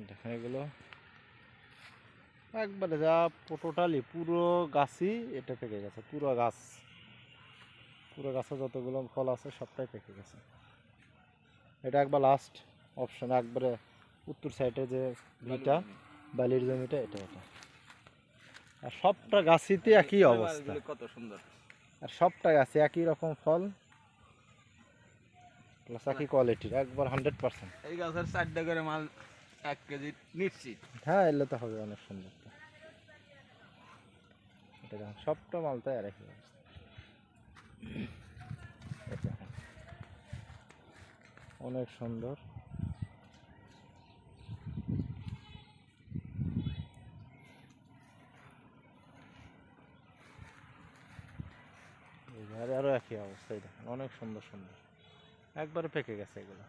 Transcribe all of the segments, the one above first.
দেখেন এগুলো একবারে যা টোটালি পুরো গাছই এটা পেকে গেছে। পুরো গাছে যতগুলো ফল আছে সবটাই পেকে গেছে। এটা একবার লাস্ট অপশন, একবারে উত্তর সাইডে যে ভিটা বালির জমিটা, এটা আর সবটা গাছিতে একই অবস্থা। কত সুন্দর, আর সবটা গাছে একই রকম ফল প্লাস একই কোয়ালিটির, একবার 100%। এই গাছের 4টা করে মাল 1 কেজি নিশ্চিত। হ্যাঁ, এলে তো হবে অনেক সুন্দর। এটা দেখুন সবটা মালটাই আর একই অবস্থা। এটা অনেক সুন্দর। আরো একই অবস্থা, দেখেন অনেক সুন্দর সুন্দর একবারে পেকে গেছে এগুলো।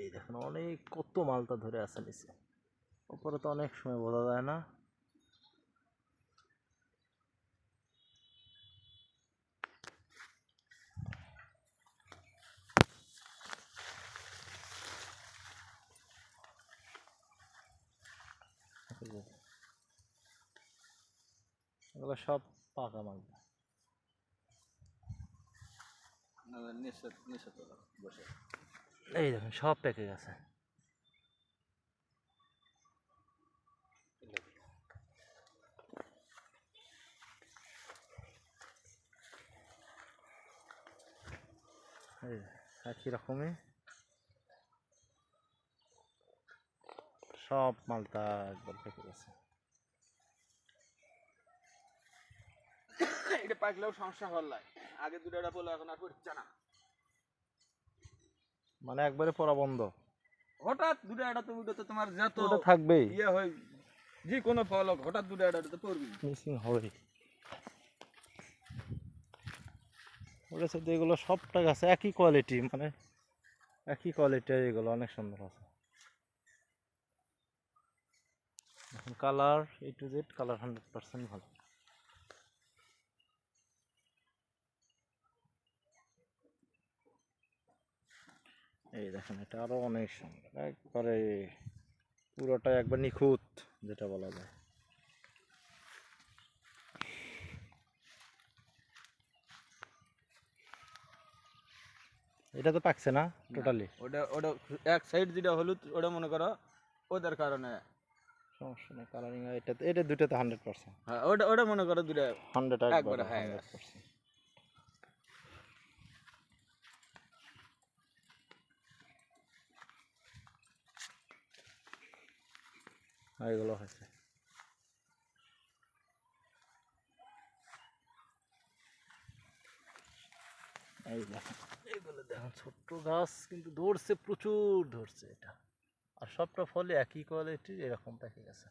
এই দেখেন অনেক কত মালটা ধরে আছে নিচে, উপরে তো অনেক সময় বোঝা যায় না। এগুলো সব পাকা মাল। এই দেখেন সব পেকে গেছে। একই রকমই সব মালটা একবার পেকে গেছে। এটা পাকলেও সমস্যা হল, আগে দুটোটা বলে এখন আর করছে না, মানে একবারে পড়া বন্ধ। হঠাৎ দুটো একটা তুমি তো তোমার যত ওটা থাকবেই, ইয়ে হয় যে কোনো ফল হোক হঠাৎ দুটো একটা তো পড়বি, মিসিং হবে। ওটা সাথে এগুলো সবটা গাছে একই কোয়ালিটি, মানে একই কোয়ালিটির এগুলো অনেক সুন্দর আছে। এখন colour A to Z colour 100% ভালো। এই দেখেন এটা আরো অনেক সুন্দর, একবারে পুরোটা একবার নিখুঁত যেটা বলা যায়। এটা তো পাকছে না টোটালি। ওটা ওটা এক সাইড যেটা হলুদ ওটা মনে করো ওদের কারণে সমস্যা নেই, কালারিং এটা দুটোতে 100%। হ্যাঁ, ওটা ওটা মনে করো দুটো 100 একবারে হ্যাঁ 100%। এগুলো হয়েছে। এই দেখেন এগুলো দেখেন ছোট্ট গাছ কিন্তু ধরছে, প্রচুর ধরছে এটা। আর সবটা ফলে একই কোয়ালিটির এরকম পেকে গেছে।